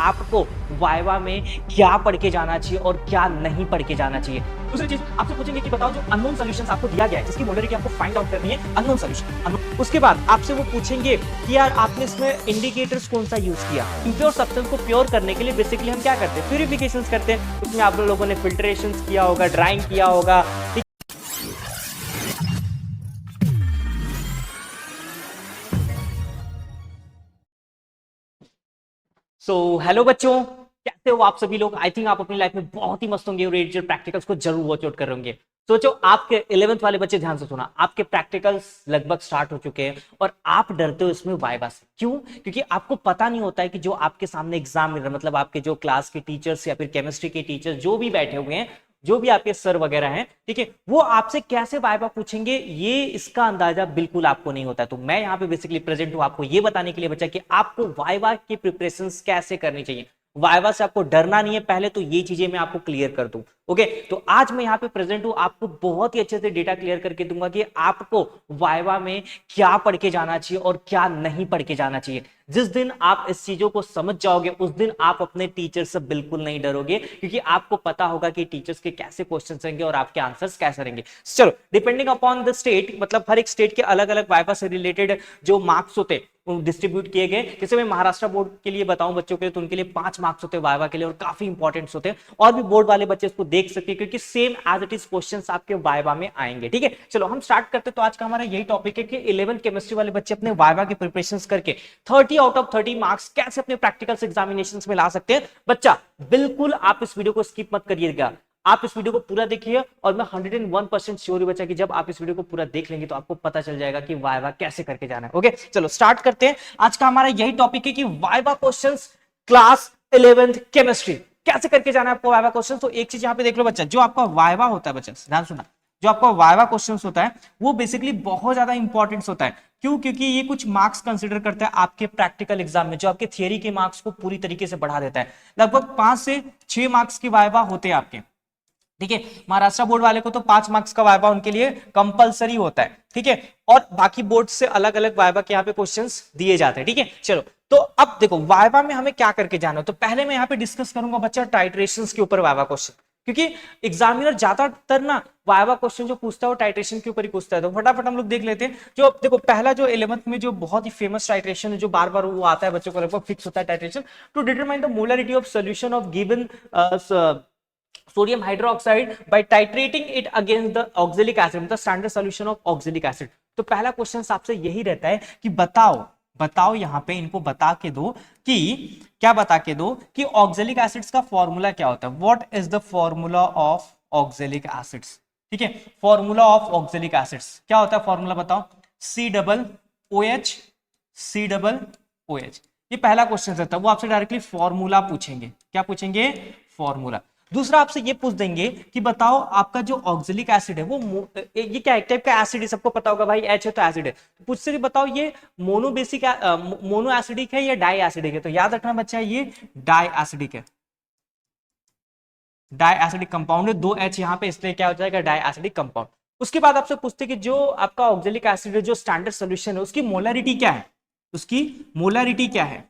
आपको वाइवा में क्या पढ़ के जाना चाहिए और क्या नहीं पढ़ के जाना चाहिए। दूसरी चीज आपसे पूछेंगे कि बताओ जो अननोन सॉल्यूशंस आपको दिया गया है जिसकी मोलरिटी आपको फाइंड आउट करनी है, अननोन सॉल्यूशन। उसके बाद आपसे वो पूछेंगे कि यार आपने इसमें इंडिकेटर्स कौन सा यूज किया। इम्प्योर सब्सटेंस को प्योर करने के लिए बेसिकली हम क्या करते हैं, प्यूरिफिकेशंस करते हैं। उसमें आप लोगों ने फिल्ट्रेशंस किया होगा, ड्राइंग किया होगा। सो हेलो बच्चों, कैसे हो आप सभी लोग। आई थिंक आप अपनी लाइफ में बहुत ही मस्त होंगे और रेडियल प्रैक्टिकल्स को जरूर वॉच आउट कर होंगे। सोचो आपके 11th वाले बच्चे, ध्यान से सुना, आपके प्रैक्टिकल्स लगभग स्टार्ट हो चुके हैं और आप डरते हो इसमें वाइवा से। क्यों? क्योंकि आपको पता नहीं होता है कि जो आपके सामने एग्जाम मिल रहा है, मतलब आपके जो क्लास के टीचर्स या फिर केमिस्ट्री के टीचर्स जो भी बैठे हुए हैं, जो भी आपके सर वगैरह हैं, ठीक है, वो आपसे कैसे वाइवा पूछेंगे ये इसका अंदाजा बिल्कुल आपको नहीं होता है। तो मैं यहाँ पे बेसिकली प्रेजेंट हूँ आपको ये बताने के लिए बच्चा कि आपको वाइवा की प्रिपरेशंस कैसे करनी चाहिए। वाइवा से आपको डरना नहीं है, पहले तो ये चीजें मैं आपको क्लियर कर दूं। ओके, तो आज मैं यहाँ पे प्रेजेंट हूं, आपको बहुत ही अच्छे से डेटा क्लियर करके दूंगा कि आपको वाइवा में क्या पढ़ के जाना चाहिए और क्या नहीं पढ़ के जाना चाहिए। जिस दिन आप इस चीजों को समझ जाओगे उस दिन आप अपने टीचर से बिल्कुल नहीं डरोगे, क्योंकि आपको पता होगा कि टीचर्स के कैसे क्वेश्चन रहेंगे और आपके आंसर्स कैसे रहेंगे। चलो, डिपेंडिंग अपॉन द स्टेट, मतलब हर एक स्टेट के अलग अलग वाइवा से रिलेटेड जो मार्क्स होते हैं डिस्ट्रीब्यूट किए गए। जैसे मैं महाराष्ट्र बोर्ड के लिए बताऊं बच्चों के लिए, तो उनके लिए 5 मार्क्स होते हैं वाइवा के लिए और काफी इंपॉर्टेंट होते हैं। और भी बोर्ड वाले बच्चे इसको देख सकते हैं क्योंकि same as it is questions आपके वाइवा में आएंगे। ठीक है, चलो हम स्टार्ट करते हैं। तो आज का हमारा यही टॉपिक है कि 11th केमिस्ट्री वाले बच्चे अपने वाइवा की प्रिपरेशंस करके 30 आउट ऑफ 30 मार्क्स कैसे अपने प्रैक्टिकल्स एग्जामिनेशंस में ला सकते हैं। बच्चा बिल्कुल आप इस वीडियो को स्किप मत करिएगा, आप इस वीडियो को पूरा देखिए और मैं 101% श्योर हूं बच्चा कि जब आप इस वीडियो को पूरा देख लेंगे तो आपको पता चल जाएगा कि वाइवा कैसे करके जाना है। ओके, चलो स्टार्ट करते हैं। आज का हमारा यही टॉपिक है कि viva questions class 11th chemistry कैसे करके जाना है आपको वाइवा क्वेश्चन। तो एक चीज यहां पे देख लो बच्चा, जो आपका वाइवा होता है बच्चा, ध्यान सुना, जो आपका वाइवा क्वेश्चन होता है वो बेसिकली बहुत ज्यादा इंपॉर्टेंट होता है। क्यों? क्योंकि ये कुछ मार्क्स कंसिडर करता है आपके प्रैक्टिकल एग्जाम में, जो आपके थियरी के मार्क्स को पूरी तरीके से बढ़ा देता है। लगभग 5 से 6 मार्क्स की वाइवा होते हैं आपके। ठीक है, महाराष्ट्र बोर्ड वाले को तो 5 मार्क्स का वाइवा उनके लिए कंपलसरी होता है। ठीक है, और बाकी बोर्ड से अलग अलग वाइवा के यहाँ पे क्वेश्चंस दिए जाते हैं। ठीक है, चलो तो अब देखो वाइवा में हमें क्या करके जाना है। तो पहले मैं यहाँ पे डिस्कस करूंगा बच्चा टाइट्रेशंस के ऊपर वाइवा क्वेश्चन, क्योंकि एग्जामिनर ज्यादातर ना वाइवा क्वेश्चन जो पूछता है वो टाइट्रेशन के ऊपर ही पूछता है। तो फटाफट हम लोग देख लेते हैं। जो देखो पहला जो 11th में जो बहुत ही फेमस टाइट्रेशन है, जो बार बार वो आता है बच्चों को, लगभग फिक्स होता है titration to determine the molarity of solution of given sodium hydroxide by titrating it against the oxalic acid, मतलब standard solution of oxalic acid. तो पहला क्वेश्चन आपसे यही रहता है कि बताओ यहां पे इनको बता के दो कि क्या बता के दो कि ऑक्जेलिक एसिड्स का फॉर्मूला क्या होता है। What is the formula of oxalic acids. ठीक है, फॉर्मूला ऑफ ऑक्जेलिक एसिड्स क्या होता है, फॉर्मूला बताओ। COOH, COOH। ये पहला क्वेश्चन रहता है, वो आपसे डायरेक्टली फॉर्मूला पूछेंगे। क्या पूछेंगे? फॉर्मूला। दूसरा आपसे ये पूछ देंगे कि बताओ आपका जो ऑक्जेलिक एसिड है वो ये क्या एक टाइप का एसिड है, सबको पता होगा भाई, H है तो एसिड है। तो पूछ से बताओ ये मोनो एसिडिक है या डाई एसिडिक है। तो याद रखना बच्चा ये डाई एसिडिक है, डाई एसिडिक कंपाउंड है। 2H यहाँ पे, इसलिए क्या हो जाएगा डाई एसिडिक कंपाउंड। उसके बाद आपसे पूछते कि जो आपका ऑक्जेलिक एसिड है जो स्टैंडर्ड सोल्यूशन है उसकी मोलरिटी क्या है, उसकी मोलरिटी क्या है।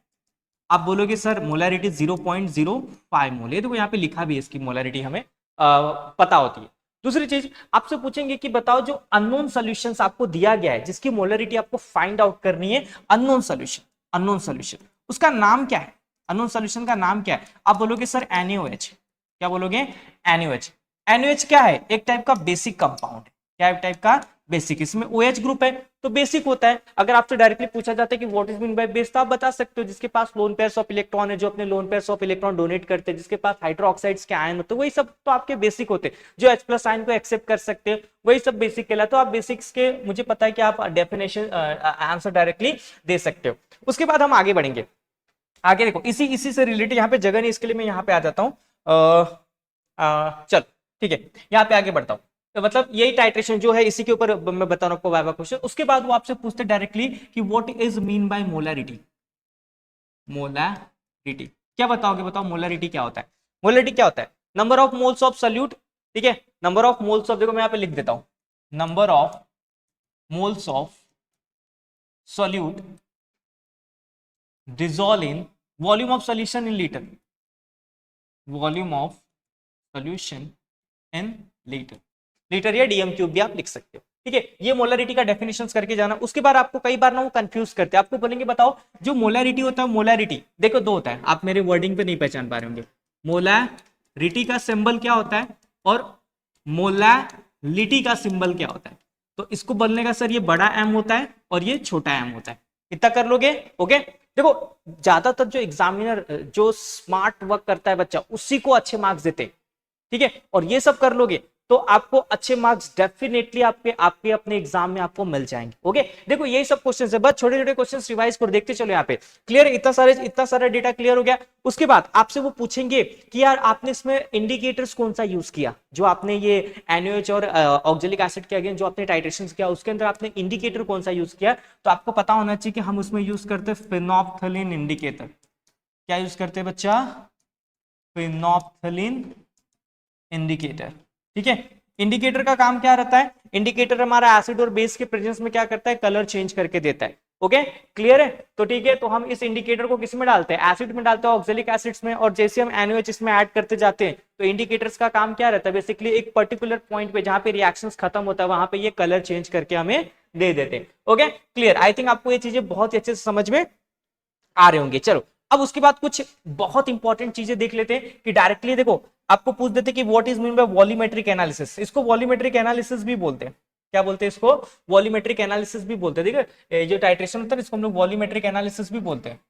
आप बोलोगे सर मोलरिटी 0.05 मोल, ये देखो यहाँ पे लिखा भी है, इसकी मोलरिटी हमें पता होती है। दूसरी चीज आपसे पूछेंगे कि बताओ जो अननोन सॉल्यूशंस आपको दिया गया है जिसकी मोलरिटी आपको फाइंड आउट करनी है, अननोन सॉल्यूशन उसका नाम क्या है, अननोन सॉल्यूशन का नाम क्या है। आप बोलोगे सर NaOH। क्या बोलोगे? NaOH। NaOH क्या है? एक टाइप का बेसिक कंपाउंड है। क्या है? टाइप का बेसिक, इसमें OH ग्रुप है तो बेसिक होता है। अगर आपसे डायरेक्टली पूछा जाता है कि what is mean by base, तो आप बता सकते हो जिसके पास लोन पेयर्स ऑफ इलेक्ट्रॉन है, जो अपने lone pairs of electron donate करते हैं, जिसके पास हाइड्रोक्साइड्स के आयन होते हैं, वही सब तो आपके बेसिक होते हैं। जो H+ आयन को एक्सेप्ट कर सकते हैं वही सब बेसिक कहलाते। तो आप बेसिक्स के, मुझे पता है कि आप डेफिनेशन आंसर डायरेक्टली दे सकते हो। उसके बाद हम आगे बढ़ेंगे। आगे देखो इसी से रिलेटेड, यहाँ पे जगह नहीं इसके लिए मैं यहाँ पे आ जाता हूँ। चल ठीक है, यहाँ पे आगे बढ़ता हूँ। तो मतलब यही टाइट्रेशन जो है इसी के ऊपर मैं बता रहा हूँ आपको वाइवा क्वेश्चन। उसके बाद वो आपसे पूछते डायरेक्टली कि what is mean by molarity. Molarity क्या बताओगे, बताओ मोलरिटी क्या होता है। मोलरिटी क्या होता है? Number of moles of solute. ठीक है, नंबर ऑफ मोल्स ऑफ, देखो मैं यहाँ पे लिख देता हूँ, number of moles of solute volume of solution in litre, volume of solution in litre, litre या डीएम क्यूब भी आप लिख सकते हो। ठीक है, ये मोलरिटी का डेफिनेशन करके जाना। उसके बाद आपको कई बार ना वो कंफ्यूज करते हैं, आपको बोलेंगे बताओ जो मोलरिटी होता है, मोलरिटी देखो दो होता है, आप मेरे वर्डिंग पे नहीं पहचान पा रहे होंगे। मोलरिटी का सिंबल क्या होता है और मोलैलिटी का सिंबल क्या होता है। तो इसको बोलने का सर ये बड़ा एम होता है और ये छोटा एम होता है, इतना कर लोगे। ओके, देखो ज्यादातर जो एग्जामिनर जो स्मार्ट वर्क करता है बच्चा उसी को अच्छे मार्क्स देते हैं। ठीक है, और ये सब कर लोगे तो आपको अच्छे मार्क्स डेफिनेटली आपके आपके अपने एग्जाम में आपको मिल जाएंगे। ओके, देखो यही सब क्वेश्चंस है, बस छोटे छोटे क्वेश्चंस रिवाइज कर देखते चलो यहाँ पे। क्लियर, इतना सारा डेटा क्लियर हो गया। उसके बाद आपसे वो पूछेंगे कि यार आपने इसमें इंडिकेटर्स कौन सा यूज किया, जो आपने ये एनओएच और ऑक्जेलिक एसिड के अगेंस्ट जो आपने टाइट्रेशन किया उसके अंदर आपने इंडिकेटर कौन सा यूज किया। तो आपको पता होना चाहिए कि हम उसमें यूज करते हैं फिनोप्थलीन इंडिकेटर। क्या यूज करते हैं बच्चा, फिनोप्थलीन इंडिकेटर। ठीक है, इंडिकेटर का काम क्या रहता है, इंडिकेटर हमारा एसिड और बेस के प्रेजेंस में क्या करता है, कलर चेंज करके देता है। ओके, क्लियर है। तो ठीक है, तो हम इस इंडिकेटर को किस में डालते हैं, एसिड में डालते हैं, ऑक्जेलिक एसिड्स में, और जैसे हम NaOH इसमें ऐड करते जाते हैं तो इंडिकेटर्स का काम क्या रहता है, बेसिकली एक पर्टिकुलर पॉइंट पे जहां पे रिएक्शंस खत्म होता है वहां पे ये कलर चेंज करके हमें दे देते हैं। Okay, clear. आई थिंक आपको ये चीजें बहुत ही अच्छे से समझ में आ रहे होंगे। चलो अब उसके बाद कुछ बहुत इंपॉर्टेंट चीजें देख लेते हैं कि डायरेक्टली देखो आपको पूछ देते कि what is mean by volumetric analysis. इसको वॉल्यूमेट्रिक एनालिसिस भी बोलते हैं। क्या बोलते हैं इसको, वॉल्यूमेट्रिक एनालिसिस भी बोलते हैं। देखिए जो टाइट्रेशन होता है इसको हम लोग वॉल्यूमेट्रिक एनालिसिस भी बोलते हैं।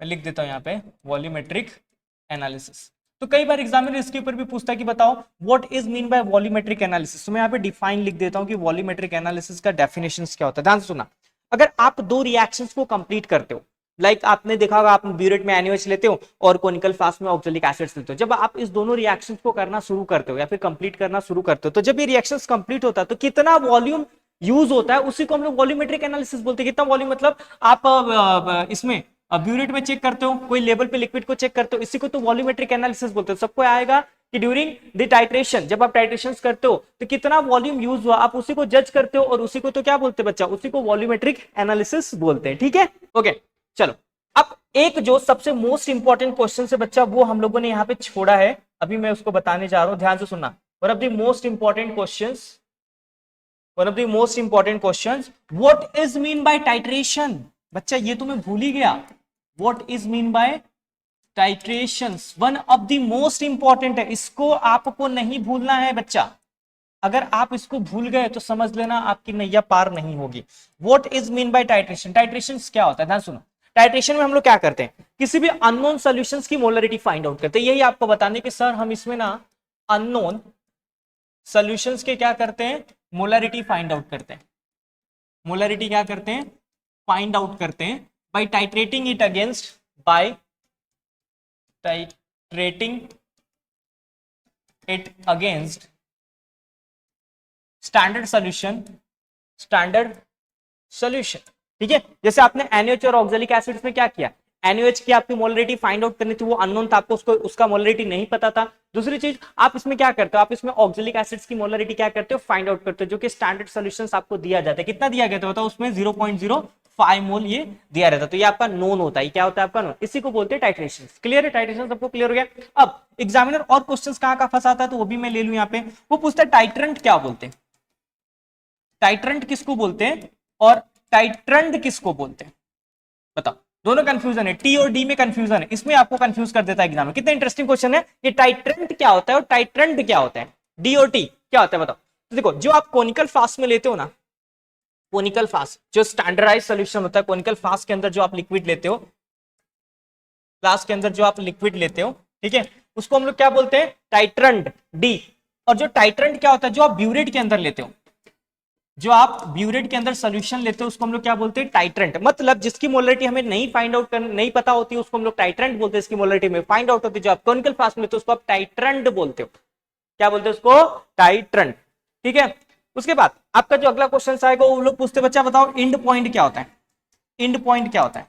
मैं लिख देता हूं यहाँ पे वॉल्यूमेट्रिक एनालिसिस। तो कई बार एग्जामिनर इसके ऊपर भी पूछता है कि बताओ what is mean by volumetric analysis. तो मैं यहाँ पे डिफाइन लिख देता हूं कि वॉल्यूमेट्रिक एनालिसिस का डेफिनेशन क्या होता है। ध्यान से सुना, अगर आप दो रिएक्शंस को कंप्लीट करते हो, लाइक आपने देखा होगा आप ब्यूरेट में NaOH लेते हो और कोनिकल फ्लास्क में ऑक्जेलिक एसिड्स लेते हो, जब आप इस दोनों रिएक्शंस को करना शुरू करते हो या फिर कंप्लीट करना शुरू करते हो, तो जब ये रिएक्शंस कंप्लीट होता है तो कितना वॉल्यूम यूज होता है उसी को हम लोग वॉल्यूमेट्रिक एनालिसिस बोलते हैं। कितना वॉल्यूम मतलब आप इसमें ब्यूरेट में चेक करते हो, कोई लेवल पे लिक्विड को चेक करते हो, इसी को तो वॉल्यूमेट्रिक एनालिसिस बोलते हो। सबको आएगा कि ड्यूरिंग द टाइट्रेशन जब आप टाइट्रेशन करते हो तो कितना वॉल्यूम यूज हुआ, आप उसी को जज करते हो और उसी को तो क्या बोलते हैं बच्चा, उसी को वॉल्यूमेट्रिक एनालिसिस बोलते हैं। ठीक है, ओके चलो अब एक जो सबसे मोस्ट इंपॉर्टेंट क्वेश्चन है बच्चा वो हम लोगों ने यहाँ पे छोड़ा है, अभी मैं उसको बताने जा रहा हूं, ध्यान से सुनना। One of the most important questions, one of the most important questions, what is mean by titration. बच्चा ये तो मैं भूल ही गया, what is mean by titrations, one of the most important है, इसको आपको नहीं भूलना है बच्चा। अगर आप इसको भूल गए तो समझ लेना आपकी नैया पार नहीं होगी। What is mean by titration, titration क्या होता है, ध्यान सुनो। टाइट्रेशन में हम लोग क्या करते हैं, किसी भी अननोन सॉल्यूशंस की मोलरिटी फाइंड आउट करते हैं। यही आपको बताने कि सर हम इसमें ना अननोन सॉल्यूशंस के क्या करते हैं, मोलरिटी फाइंड आउट करते हैं। मोलरिटी क्या करते हैं, फाइंड आउट करते हैं by titrating it against, by titrating it against standard solution, standard solution. ठीक है, जैसे आपने NaOH और ऑक्जेलिक एसिड्स में क्या किया, NaOH की आपकी मोलरिटी फाइंड आउट करनी थी, वो अननोन था, आपको उसको उसका मोलरिटी नहीं पता था। दूसरी चीज आप इसमें क्या करते हो, आप इसमें ऑक्जेलिक एसिड्स की मोलरिटी क्या करते हो, फाइंड आउट करते हो, जो कि स्टैंडर्ड सॉल्यूशंस आपको दिया जाता है। कितना दिया गया था, उसमें 0.05 मोल ये दिया रहता है, तो ये आपका नोन होता है। क्या होता है आपका नोन, इसी को बोलते हैं टाइट्रेशन। क्लियर है, टाइट्रेशन सबको क्लियर हो गया। अब एग्जामिनर और क्वेश्चन कहां का फंसाता है तो वो भी मैं ले लूं यहाँ पे, वो पूछता है टाइट्रेंट क्या बोलते हैं, टाइट्रेंट किसको बोलते हैं और टाइट्रेंड किसको बोलते हैं, बताओ। दोनों कंफ्यूजन है, टी और डी में कंफ्यूजन है, इसमें आपको कंफ्यूज कर देता है एग्जाम में। कितना इंटरेस्टिंग क्वेश्चन है ये, टाइट्रेंट क्या होता है और टाइट्रेंड क्या होता है, डी और टी क्या होता है बताओ। तो देखो जो आप कोनिकल फ्लास्क में लेते हो ना, कोनिकल फ्लास्क जो स्टैंडर्डाइज सोल्यूशन होता है, कोनिकल फ्लास्क के अंदर जो आप लिक्विड लेते हो, फ्लास्क के अंदर जो आप लिक्विड लेते हो, ठीक है, उसको हम लोग क्या बोलते हैं, टाइट्रेंड, डी। और जो टाइट्रेंड क्या होता है, जो आप ब्यूरेट के अंदर लेते हो, जो आप ब्यूरेट के अंदर सॉल्यूशन लेते हो उसको हम लोग क्या बोलते हैं, टाइट्रेंट। मतलब जिसकी मोलरिटी हमें नहीं फाइंड आउट करनी, नहीं पता होती है, उसको हम लोग टाइट्रेंट बोलते हैं। इसकी मोलरिटी में फाइंड आउट होती है, जो आप कोनिकल फ्लास्क में लेते हो उसको आप टाइट्रेंट बोलते हो। क्या बोलते हो उसको, टाइट्रेंट। ठीक है, उसके बाद आपका जो अगला क्वेश्चन आएगा वो लोग पूछते, बच्चा बताओ इंड पॉइंट क्या होता है, इंड पॉइंट क्या होता है,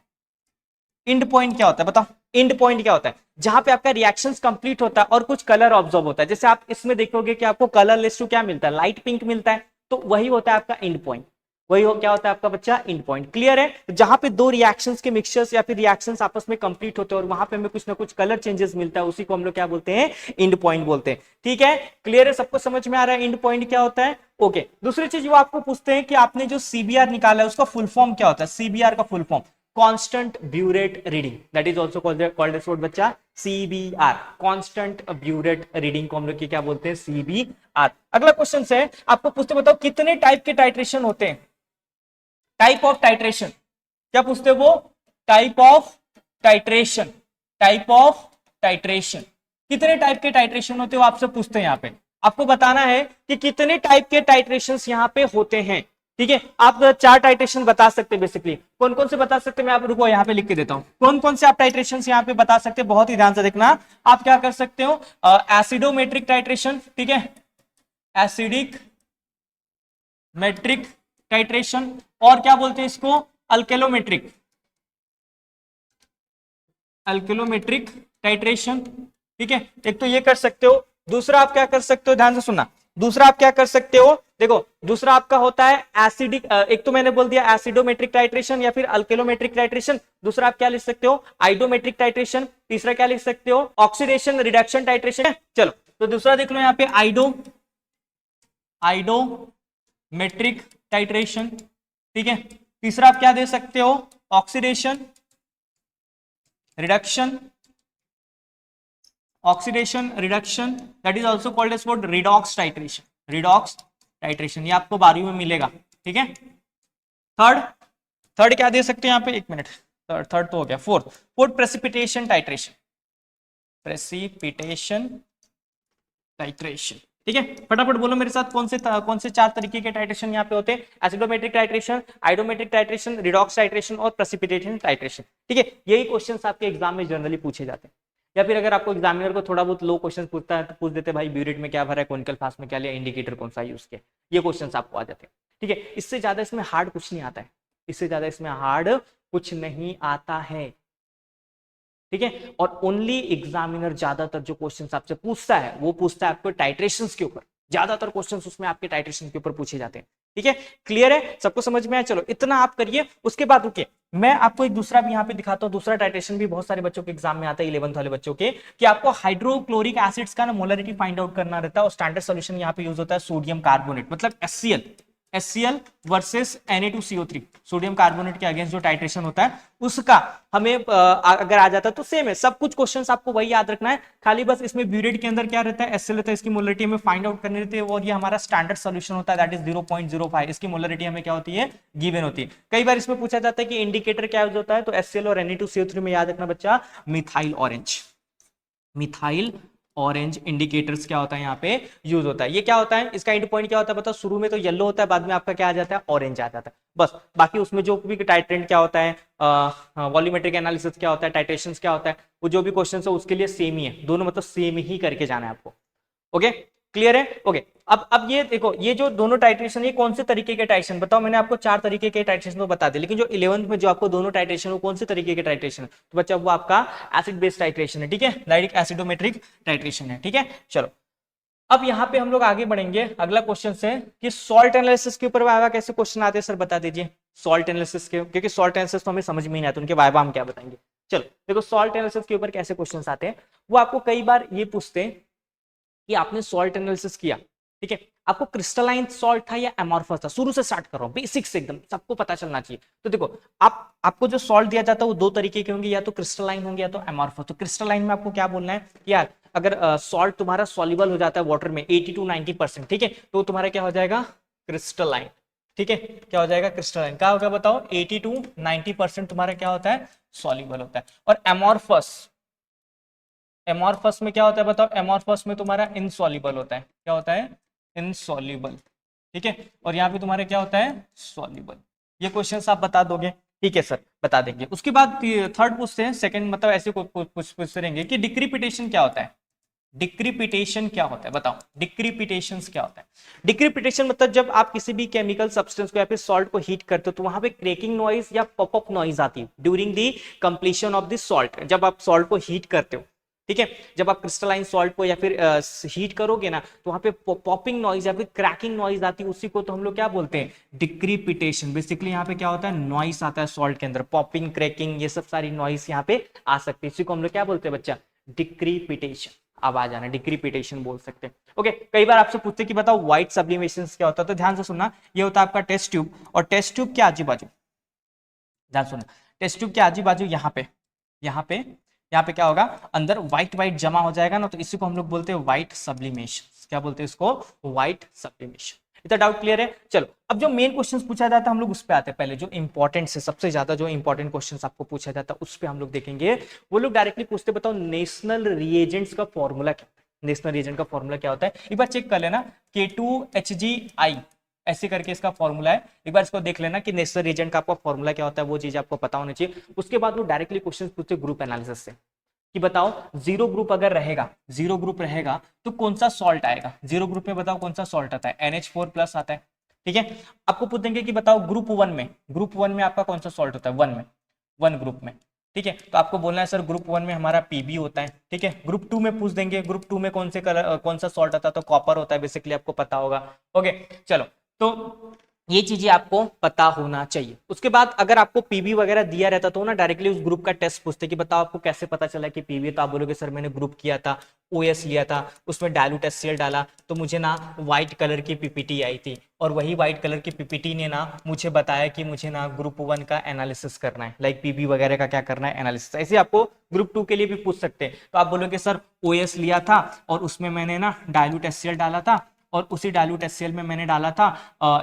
इंड पॉइंट क्या होता है बताओ। इंड पॉइंट क्या होता है, जहां पे आपका रिएक्शंस कंप्लीट होता है और कुछ कलर ऑब्जर्व होता है। जैसे आप इसमें देखोगे कि आपको कलर लिस्ट क्या मिलता है, लाइट पिंक मिलता है, तो वही होता है आपका एंड पॉइंट। वही हो क्या होता है आपका बच्चा एंड पॉइंट। क्लियर है? तो जहां पे दो रिएक्शंस के मिक्सचर्स या फिर रिएक्शंस आपस में कंप्लीट होते हैं और वहां पे हमें कुछ ना कुछ कलर चेंजेस मिलता है, उसी को हम लोग क्या बोलते हैं, एंड पॉइंट बोलते हैं। ठीक है, क्लियर है? सबको समझ में आ रहा है एंड पॉइंट क्या होता है? ओके। दूसरी चीज वो आपको पूछते हैं कि आपने जो सीबीआर निकाला है उसका फुल फॉर्म क्या होता है। सीबीआर का full form constant burette reading, that is also called as what बच्चा, CBR, constant burette reading को हम लोग क्या बोलते हैं, सीबीआर। अगला क्वेश्चन है, आपको पूछते बताओ कितने टाइप के टाइट्रेशन होते हैं, टाइप ऑफ टाइट्रेशन। क्या पूछते हैं वो? Type of titration, type of titration. कितने टाइप के टाइट्रेशन होते हैं वो आपसे पूछते हैं। यहां पे आपको बताना है कि कितने टाइप के टाइट्रेशंस यहां पे होते हैं। ठीक है, आप 4 टाइट्रेशन बता सकते हैं बेसिकली। कौन कौन से बता सकते हैं, मैं आप रुको यहां पे लिख के देता हूं कौन कौन से आप टाइट्रेशन यहां पे बता सकते हैं। बहुत ही ध्यान से देखना। आप क्या कर सकते हो, एसिडोमेट्रिक टाइट्रेशन, ठीक है, एसिडिक मेट्रिक टाइट्रेशन, और क्या बोलते हैं इसको, अल्केलोमेट्रिक, अल्केलोमेट्रिक टाइट्रेशन। ठीक है, एक तो ये कर सकते हो। दूसरा आप क्या कर सकते हो, ध्यान से सुनना, दूसरा आप क्या कर सकते हो, देखो दूसरा आपका होता है एसिडिक, एक तो मैंने बोल दिया एसिडोमेट्रिक टाइट्रेशन या फिर अल्केलोमेट्रिक टाइट्रेशन। दूसरा आप क्या लिख सकते हो, आइडोमेट्रिक टाइट्रेशन। तीसरा क्या लिख सकते हो, ऑक्सीडेशन रिडक्शन टाइट्रेशन। चलो तो दूसरा देख लो यहाँ पे आइडोमेट्रिक टाइट्रेशन। ठीक है, तीसरा आप क्या दे सकते हो, oxidation reduction, oxidation reduction, that is also called as what, redox titration, redox titration. ये आपको 12वीं में मिलेगा। ठीक है, थर्ड क्या दे सकते हैं यहाँ पे, एक मिनट, थर्ड तो हो गया। Fourth precipitation titration, precipitation titration. ठीक है, फटाफट बोलो मेरे साथ कौन से 4 तरीके के टाइट्रेशन यहाँ पे होते हैं, एसिडोमेट्रिक titration, iodometric titration, redox titration और प्रेसिपिटेशन टाइट्रेशन। ठीक है, यही क्वेश्चंस आपके एग्जाम में जनरली पूछे जाते हैं। या फिर अगर आपको एग्जामिनर को थोड़ा बहुत लो क्वेश्चन पूछता है तो पूछ देते भाई ब्यूरेट में क्या भरा है, कॉनिकल फ्लास्क में क्या लिया, इंडिकेटर कौन सा यूज किया, ये क्वेश्चंस आपको आ जाते हैं। ठीक है, इससे ज्यादा इसमें हार्ड कुछ नहीं आता है, इससे ज्यादा इसमें हार्ड कुछ नहीं आता है। ठीक है, और ओनली एग्जामिनर ज्यादातर जो क्वेश्चंस आपसे पूछता है वो पूछता है आपको टाइट्रेशंस के ऊपर, ज्यादातर क्वेश्चंस उसमें आपके टाइट्रेशन के ऊपर पूछे जाते हैं। ठीक है, क्लियर है, सबको समझ में आया? चलो इतना आप करिए, उसके बाद रुकिए, मैं आपको एक दूसरा भी यहाँ पे दिखाता हूँ। दूसरा टाइट्रेशन भी बहुत सारे बच्चों के एग्जाम में आता है, 11th वाले बच्चों के, कि आपको हाइड्रोक्लोरिक एसिड्स का ना मोलरिटी फाइंड आउट करना रहता है और स्टैंडर्ड सॉल्यूशन यहाँ पे यूज होता है सोडियम कार्बोनेट, मतलब HCl versus Na2CO3, sodium carbonate के अगेंस्ट जो टाइट्रेशन होता है उसका हमें अगर आ जाता है तो सेम है, सब कुछ क्वेश्चंस आपको वही याद रखना है। खाली बस इसमें ब्यूरेट के अंदर क्या रहता है, HCl रहता है, इसकी मोलरिटी हमें फाइंड आउट करनी रहती है और ये हमारा स्टैंडर्ड सॉल्यूशन होता है, दैट इज 0.05। इसकी मोलरिटी हमें क्या होती है, गिवन होती है। कई बार इसमें पूछा जाता है कि इंडिकेटर क्या यूज होता है, तो HCl और Na2CO3 में याद रखना बच्चा, methyl orange, methyl orange indicators क्या होता है यहाँ पे यूज होता है। ये क्या होता है, इसका एंड पॉइंट क्या होता है बताओ, शुरू में तो येलो होता है, बाद में आपका क्या आ जाता है, ऑरेंज आ जाता है, बस। बाकी उसमें जो भी टाइट्रेंट क्या होता है, वॉल्यूमेट्रिक एनालिसिस क्या होता है, टाइट्रेशन क्या होता है, वो जो भी क्वेश्चन है उसके लिए सेम ही है, दोनों मतलब सेम ही करके जाना है आपको। ओके, क्लियर है? ओके, अब ये देखो, ये जो दोनों टाइट्रेशन, ये कौन से तरीके के टाइट्रेशन, बताओ, मैंने आपको 4 तरीके के टाइट्रेशन तो बता दिए, लेकिन जो 11th में जो आपको दोनों टाइट्रेशन, वो कौन से तरीके के टाइट्रेशन है, तो बच्चा वो आपका एसिड बेस्ड टाइट्रेशन है। ठीक है, लाइक एसिडोमेट्रिक टाइट्रेशन है। ठीक है, चलो अब यहाँ पे हम लोग आगे बढ़ेंगे। अगला क्वेश्चन है कि सॉल्ट एनालिसिस के ऊपर वाइवा कैसे क्वेश्चन आते हैं, सर बता दीजिए। सॉल्ट एनालिसिस के, क्योंकि सॉल्ट एनालिसिस तो हमें समझ में नहीं आता, उनके वाइवा हम क्या बताएंगे। चलो देखो, सॉल्ट एनालिसिस के ऊपर कैसे क्वेश्चन आते हैं, वो आपको कई बार ये पूछते हैं कि आपने सॉल्ट एनालिसिस किया, ठीक है, आपको क्रिस्टलाइन सॉल्ट था या एमॉर्फस था, शुरू से स्टार्ट कर रहा हूं, बेसिक से एकदम सबको पता चलना चाहिए। तो देखो, आपको जो सॉल्ट दिया जाता है वो 2 तरीके के होंगे, या तो क्रिस्टलाइन होंगे या तो एमॉर्फस। तो क्रिस्टलाइन में आपको क्या बोलना है कि यार अगर सॉल्ट तुम्हारा सॉल्युबल हो जाता है वाटर में 80 to 90%, ठीक है, तो तुम्हारा क्या हो जाएगा, क्रिस्टलाइन। ठीक है, क्या हो जाएगा, क्रिस्टलाइन। क्या होगा बताओ, 80 to 90% तुम्हारा क्या होता है, सॉल्युबल होता है। और एमॉर्फस में क्या होता है बताओ, एमॉर्फस में तुम्हारा इनसॉल्युबल होता है। क्या होता है, इनसॉल्युबल। ठीक है, और यहाँ पे तुम्हारा क्या होता है, सॉल्युबल। ये क्वेश्चंस आप बता दोगे, ठीक है सर, बता देंगे। उसके बाद थर्ड पूछते हैं, सेकंड मतलब ऐसे पूछते रहेंगे कि डिक्रिपिटेशन क्या होता है। डिक्रिपिटेशन क्या होता है बताओ, डिक्रिपिटेशन क्या होता है। डिक्रिपिटेशन मतलब जब आप किसी भी केमिकल सब्सटेंस को या फिर सॉल्ट को हीट करते हो तो वहां पे क्रैकिंग नॉइज या पॉपअप नॉइज आती है during the completion of the salt. जब आप सॉल्ट को हीट करते हो, ठीक है। जब आप क्रिस्टलाइन सॉल्ट को या फिर हीट करोगे ना तो वहां पे पॉपिंग नॉइज या फिर क्रैकिंग नॉइज आती है, उसी को तो हम लोग क्या बोलते हैं, डिक्रीपिटेशन। बेसिकली यहाँ पे क्या होता है, नॉइस आता है सॉल्ट के अंदर, पॉपिंग, क्रैकिंग, ये सब सारी नॉइस यहाँ पे आ सकती है, इसी को हम लोग क्या बोलते हैं बच्चा, डिक्रीपिटेशन। आवाज आना, डिक्रीपिटेशन बोल सकते हैं। ओके, कई बार आपसे पूछते कि बताओ व्हाइट सब्लिमेशन क्या होता है, तो ध्यान से सुनना, ये होता है आपका टेस्ट ट्यूब, और टेस्ट ट्यूब के आजू बाजू, ध्यान सुनना, टेस्ट ट्यूब के आजू बाजू यहाँ पे क्या होगा, अंदर व्हाइट व्हाइट जमा हो जाएगा ना, तो इसी को हम लोग बोलते हैं व्हाइट सब्लिमेशन। क्या बोलते हैं इसको, व्हाइट सब्लिमेशन। इतना डाउट क्लियर है। चलो अब जो मेन क्वेश्चन पूछा जाता है हम लोग उस पे आते हैं, पहले जो इंपॉर्टेंट है, सबसे ज्यादा जो इंपॉर्टेंट क्वेश्चन आपको पूछा जाता है उस पे हम लोग देखेंगे। वो लोग डायरेक्टली पूछते, बताओ नेशनल रिएजेंट्स का फॉर्मूला क्या, नेशनल रिएजेंट का फॉर्मूला क्या होता है, एक बार चेक कर लेना, K2HgI ऐसे करके इसका फॉर्मूला है, एक बार इसको देख लेना कि नेशनल रिएजेंट का आपका फॉर्मूला क्या होता है, वो चीज आपको पता होनी चाहिए। उसके बाद वो डायरेक्टली क्वेश्चन पूछते ग्रुप एनालिसिस से कि बताओ जीरो ग्रुप अगर रहेगा, जीरो ग्रुप रहेगा तो कौन सा सॉल्ट आएगा, जीरो ग्रुप में बताओ कौन सा सॉल्ट आता है, NH4 प्लस आता है। ठीक है, आपको पूछेंगे कि बताओ ग्रुप वन में आपका कौन सा सॉल्ट होता है, वन ग्रुप में। ठीक है, तो आपको बोलना है सर ग्रुप वन में हमारा PB होता है। ठीक है, ग्रुप टू में पूछ देंगे, ग्रुप टू में कौन से कलर कौन सा सॉल्ट आता है, तो कॉपर होता है, बेसिकली आपको पता होगा। ओके चलो, तो ये चीजें आपको पता होना चाहिए। उसके बाद अगर आपको पीबी वगैरह दिया रहता तो ना डायरेक्टली उस ग्रुप का टेस्ट पूछते कि बताओ आपको कैसे पता चला कि पीबी, तो आप बोलोगे सर मैंने ग्रुप किया था, OS लिया था, उसमें डायलूट HCl डाला तो मुझे ना व्हाइट कलर की PPT आई थी, और वही व्हाइट कलर की PPT ने ना मुझे बताया कि मुझे ना ग्रुप 1 का एनालिसिस करना है, लाइक पीबी वगैरह का क्या करना है, एनालिसिस। ऐसे आपको ग्रुप 2 के लिए भी पूछ सकते हैं, तो आप बोलोगे सर OS लिया था और उसमें मैंने ना डायलूट HCl डाला था, और उसी डायलूट HCl में मैंने डाला था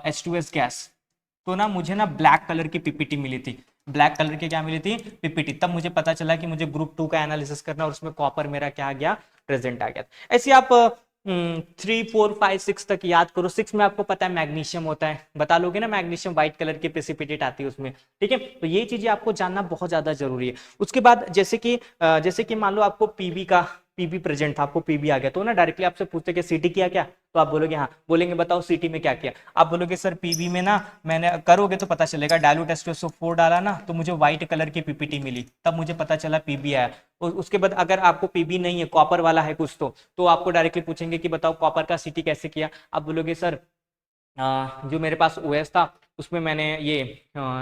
H2S गैस, तो ना मुझे ना ब्लैक कलर की PPT मिली थी, ब्लैक कलर की क्या मिली थी, PPT। तब मुझे पता चला कि मुझे ग्रुप 2 का एनालिसिस करना, और उसमें कॉपर मेरा क्या आ गया, प्रेजेंट आ गया। ऐसे आप 3, 4, 5, 6 तक याद करो। 6 में आपको पता है मैग्नीशियम होता है, बता लोगे ना, मैग्नीशियम व्हाइट कलर की प्रेसिपिटेट आती है उसमें। ठीक है, तो ये चीजें आपको जानना बहुत ज्यादा जरूरी है। उसके बाद जैसे कि मान लो आपको पीबी प्रेजेंट था, आपको पीबी आ गया, तो ना डायरेक्टली आपसे पूछते कि सिटी किया क्या, तो आप बोलोगे हाँ, बोलेंगे बताओ सिटी में क्या किया, आप बोलोगे सर पीबी में ना मैंने, करोगे तो पता चलेगा, डायलूट H2SO4 डाला ना तो मुझे व्हाइट कलर की PPT मिली, तब मुझे पता चला पीबी आया। उसके बाद अगर आपको पीबी नहीं है, कॉपर वाला है कुछ, तो आपको डायरेक्टली पूछेंगे कि बताओ कॉपर का सिटी कैसे किया, आप बोलोगे सर जो मेरे पास OS था उसमें मैंने ये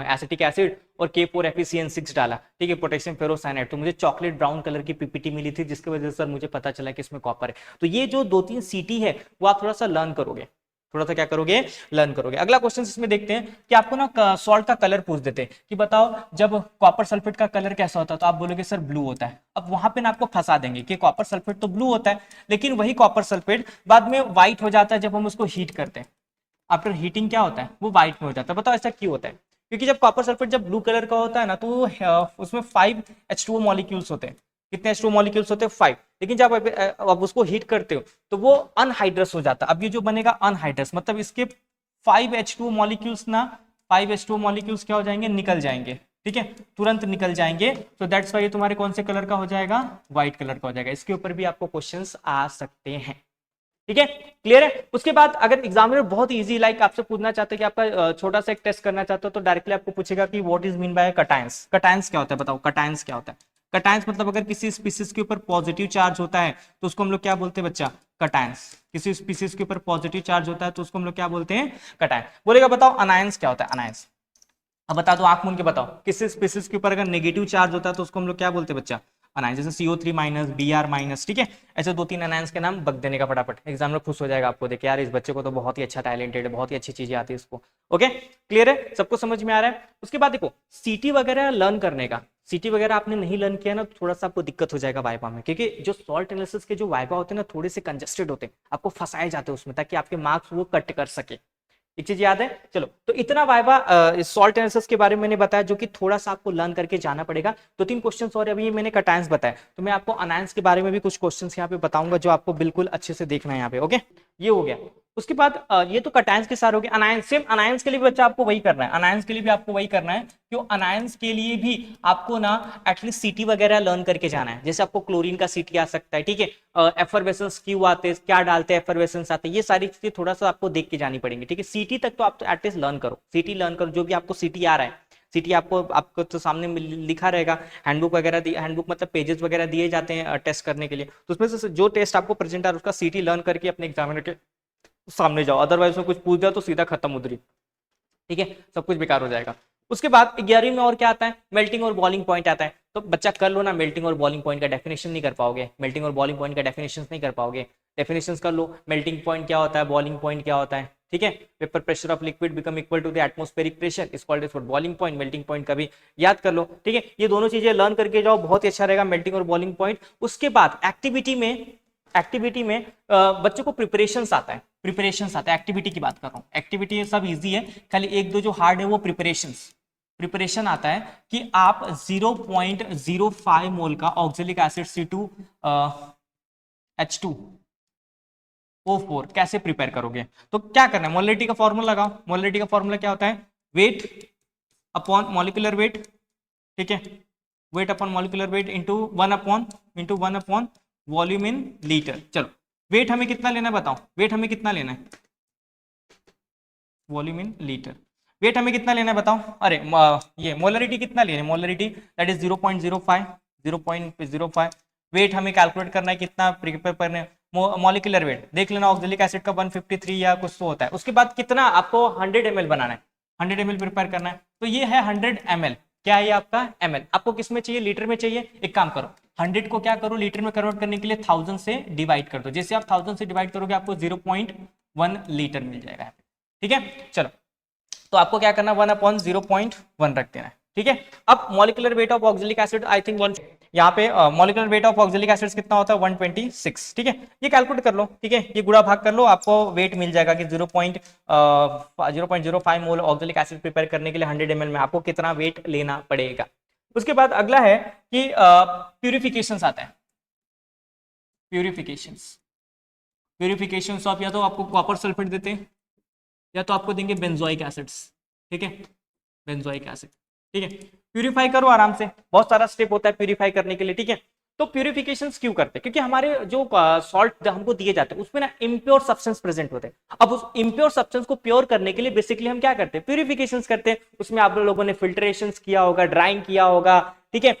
एसिटिक एसिड और K4FeCN6 डाला, ठीक है, पोटेशियम फेरोसाइनाइड, तो मुझे चॉकलेट ब्राउन कलर की PPT मिली थी, जिसकी वजह से सर मुझे पता चला कि इसमें कॉपर है। तो ये जो 2-3 सिटी है वो आप थोड़ा सा लर्न करोगे, थोड़ा सा क्या करोगे, लर्न करोगे। अगला क्वेश्चन इसमें देखते हैं कि आपको ना सॉल्ट का कलर पूछ देते हैं कि बताओ जब कॉपर सल्फेट का कलर कैसा होता है, तो आप बोलोगे सर ब्लू होता है। अब वहां पे ना आपको फंसा देंगे कि कॉपर सल्फेट तो ब्लू होता है, लेकिन वही कॉपर सल्फेट बाद में व्हाइट हो जाता है जब हम उसको हीट करते हैं, आफ्टर हीटिंग क्या होता है, वो व्हाइट में हो जाता है। बताओ ऐसा क्यों होता है, क्योंकि जब कॉपर सल्फेट जब ब्लू कलर का होता है ना, तो उसमें 5 H2O मॉलिक्यूल्स होते हैं। कितने H2O मॉलिक्यूल्स होते हैं, 5। लेकिन जब आप उसको हीट करते हो तो वो अनहाइड्रस हो जाता है। अब ये जो बनेगा अनहाइड्रस, मतलब इसके 5 H2O मॉलिक्यूल्स ना, 5 H2O मॉलिक्यूल्स क्या हो जाएंगे, निकल जाएंगे। ठीक है, तुरंत निकल जाएंगे, तो दैट्स वाई ये तुम्हारे कौन से कलर का हो जाएगा, व्हाइट कलर का हो जाएगा। इसके ऊपर भी आपको क्वेश्चंस आ सकते हैं। ठीक है, क्लियर है। उसके बाद अगर एग्जामिनर बहुत इजी लाइक आपसे पूछना चाहते हैं कि आपका छोटा सा एक टेस्ट करना चाहते हो, तो डायरेक्टली आपको पूछेगा कि what is mean by cations. Cations क्या होता है, बताओ कटायंस क्या होता है। कटायंस मतलब अगर किसी स्पीसीज के ऊपर पॉजिटिव चार्ज होता है तो उसको हम लोग क्या बोलते हैं बच्चा, कटायंस। किसी स्पीसीज के ऊपर पॉजिटिव चार्ज होता है तो उसको हम लोग क्या बोलते हैं, कटायंस। बोलेगा बताओ अनायंस क्या होता है, अनायंस। अब बता दो, आंख मूंद के बताओ, किसी स्पीसीज के ऊपर अगर नेगेटिव चार्ज होता है तो उसको हम लोग क्या बोलते हैं बच्चा, अनायंस। जैसे CO3 माइनस, Br माइनस। ठीक है, ऐसे 2-3 अनायंस के नाम बक देने का फटाफट, एग्जामिनर खुश हो जाएगा आपको देख यार इस बच्चे को तो बहुत ही अच्छा टैलेंटेड है, बहुत ही अच्छी चीजें आती है इसको। ओके, क्लियर है, सबको समझ में आ रहा है। उसके बाद देखो सीटी वगैरह लर्न करने का, सीटी वगैरह आपने नहीं लर्न किया ना, थोड़ा सा आपको दिक्कत हो जाएगा वाइवा में, क्योंकि जो सॉल्ट एनालिसिस के जो वाइवा होते हैं ना, थोड़े से कंजेस्टेड होते हैं, आपको फंसाए जाते हैं उसमें, ताकि आपके मार्क्स वो कट कर सके। एक चीज याद है, चलो तो इतना वाइवा सॉल्ट एनालिसिस के बारे में मैंने बताया, जो कि थोड़ा सा आपको लर्न करके जाना पड़ेगा। 2-3 क्वेश्चंस और अभी मैंने कटायंस बताया, तो मैं आपको अनायंस के बारे में भी कुछ क्वेश्चंस यहाँ पे बताऊंगा, जो आपको बिल्कुल अच्छे से देखना है यहाँ पे। ओके, ये हो गया। उसके बाद ये तो कटायंस के साथ हो गया। अनायंस, सेम अनायंस के लिए भी बच्चा आपको वही करना है, अनायंस के लिए भी आपको वही करना है, क्यों अनायंस के लिए भी आपको ना एटलीस्ट सीटी वगैरह लर्न करके जाना है। जैसे आपको क्लोरीन का सीटी आ सकता है, ठीक है, एफरवेसेंस क्यों आते हैं, क्या डालते हैं, एफरवेसेंस आते हैं, ये सारी चीजें थोड़ा सा आपको देख के जानी पड़ेंगी। ठीक है, सीटी तक तो आप तो एटलीस्ट लर्न करो, सीटी लर्न करो, जो भी आपको सीटी आ रहा है सीटी आपको तो सामने लिखा रहेगा, हैंडबुक वगैरह, हैंडबुक मतलब पेजेस वगैरह दिए जाते हैं टेस्ट करने के लिए, तो उसमें से जो टेस्ट आपको प्रेजेंट आ रहा है उसका सीटी लर्न करके अपने एग्जामिनर के सामने जाओ, अदरवाइज उसमें कुछ पूछ जाओ तो सीधा खत्म उधरी, ठीक है, सब कुछ बेकार हो जाएगा। उसके बाद 11वीं में और क्या आता है, मेल्टिंग और बॉइलिंग पॉइंट आता है। तो बच्चा कर लो ना, मेल्टिंग और बॉइलिंग पॉइंट का डेफिनेशन नहीं कर पाओगे, मेल्टिंग और बॉइलिंग पॉइंट का डेफिनेशन नहीं कर पाओगे, डेफिनेशंस कर लो, मेल्टिंग पॉइंट क्या होता है, बॉइलिंग पॉइंट क्या होता है, ठीक है, vapour pressure of liquid become equal to the atmospheric pressure is called as boiling point, melting point का भी याद कर लो, ठीक है, ये दोनों चीजें लर्न करके जाओ, बहुत ही अच्छा रहेगा मेल्टिंग और बॉइलिंग पॉइंट। उसके बाद एक्टिविटी में बच्चों को प्रिपरेशंस आता है, प्रिपरेशंस आता है, एक्टिविटी की बात कर रहा हूँ, एक्टिविटी सब इजी है, खाली एक दो जो हार्ड है वो प्रिपरेशन आता है कि आप 0.05 मोल का ऑक्जेलिक एसिड C2H2O4 कैसे प्रिपेयर करोगे। तो क्या करना है, मोलरिटी का फॉर्मूला लगाओ, मोलरिटी का फॉर्मूला क्या होता है, वेट अपॉन मॉलिक्यूलर वेट, ठीक है, weight upon molecular weight into one upon volume in litre. चलो वेट हमें कितना लेना है बताओ, वेट हमें कितना लेना है, वॉल्यूम इन लीटर, वेट हमें कितना लेना है बताओ, अरे ये मोलरिटी कितना लेना है, मोलरिटी दैट इज 0.05, वेट हमें कैलकुलेट करना है कितना प्रिपेयर करना है, मॉलिक्यूलर वेट देख लेना, ऑक्जेलिक एसिड का 153 या कुछ तो होता है। उसके बाद कितना आपको 100 ml बनाना है, 100 ml प्रिपेयर करना है, तो ये है 100 ml, क्या है आपका ml, आपको किस में चाहिए, लीटर में चाहिए, एक काम करो 100 को क्या करो लीटर में कन्वर्ट करने के लिए 1000 से डिवाइड कर दो, जैसे आप 1000 से डिवाइड करोगे आपको 0.1 लीटर मिल जाएगा, ठीक है। चलो तो आपको क्या करना, 1/0.1 रख देना है, ठीक है। अब molecular weight of oxalic acid I think 1, यहाँ पे molecular weight of oxalic acids कितना होता है 126, ठीक है, ये कैलकुलेट कर लो, ठीक है, ये गुणा भाग कर लो, आपको वेट मिल जाएगा कि 0.05 मोल ऑक्जेलिक एसिड प्रिपेयर करने के लिए 100 ml में आपको कितना वेट लेना पड़ेगा। उसके बाद अगला है कि प्यूरिफिकेशंस आता है, प्यूरिफिकेशंस ऑफ, या तो आपको कॉपर सल्फेट देते हैं या तो आपको देंगे बेंजोइक एसिड्स, ठीक है, बेंजोइक एसिड, ठीक है, प्यूरिफाई करो आराम से, बहुत सारा स्टेप होता है प्यूरिफाई करने के लिए, ठीक है। तो प्यूरिफिकेशंस क्यों करते हैं, क्योंकि हमारे जो सॉल्ट हमको दिए जाते हैं उसमें ना इम्प्योर सब्सटेंस प्रेजेंट होते हैं, अब उस इम्प्योर सब्सटेंस को प्योर करने के लिए बेसिकली हम क्या करते हैं, प्यूरिफिकेशंस करते हैं, उसमें आप लोगों ने फिल्ट्रेशंस किया होगा, ड्राइंग किया होगा, ठीक है,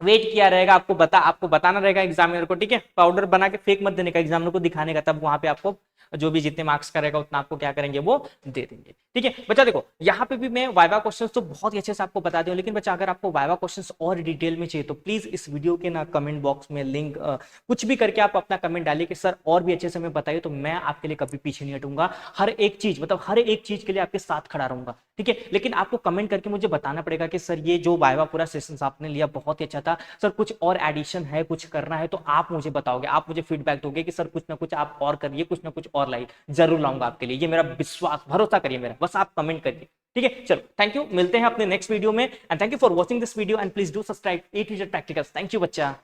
वेट किया रहेगा, आपको बताना रहेगा एग्जामिनर को, ठीक है, पाउडर बना के फेक मत देने का, एग्जामिनर को दिखाने का, तब वहां पे आपको जो भी जितने मार्क्स का रहेगा उतना आपको क्या करेंगे वो दे देंगे, ठीक है। बच्चा देखो यहाँ पे भी मैं वाइवा क्वेश्चंस तो बहुत ही अच्छे से आपको बता दूं, लेकिन बच्चा अगर आपको वाइवा क्वेश्चंस और डिटेल में चाहिए तो प्लीज इस वीडियो के ना कमेंट बॉक्स में लिंक कुछ भी करके आप अपना कमेंट डालिए कि सर और भी अच्छे से हमें बताइए, तो मैं आपके लिए कभी पीछे नहीं हटूंगा, हर एक चीज मतलब हर एक चीज के लिए आपके साथ खड़ा रहूंगा, ठीक है। लेकिन आपको कमेंट करके मुझे बताना पड़ेगा कि सर ये जो वाइवा पूरा सेशन आपने लिया बहुत ही अच्छा था, सर कुछ और एडिशन है, कुछ करना है, तो आप मुझे बताओगे, आप मुझे फीडबैक दोगे कि सर कुछ ना कुछ आप और करिए, कुछ ना कुछ और लाइए, जरूर लाऊंगा आपके लिए, ये मेरा विश्वास, भरोसा करिए मेरा, बस आप कमेंट करिए, ठीक है। चलो थैंक यू, मिलते हैं अपने नेक्स्ट वीडियो में, and thank you for watching this video, and please do subscribe A to Z practicals. Thank you बच्चा।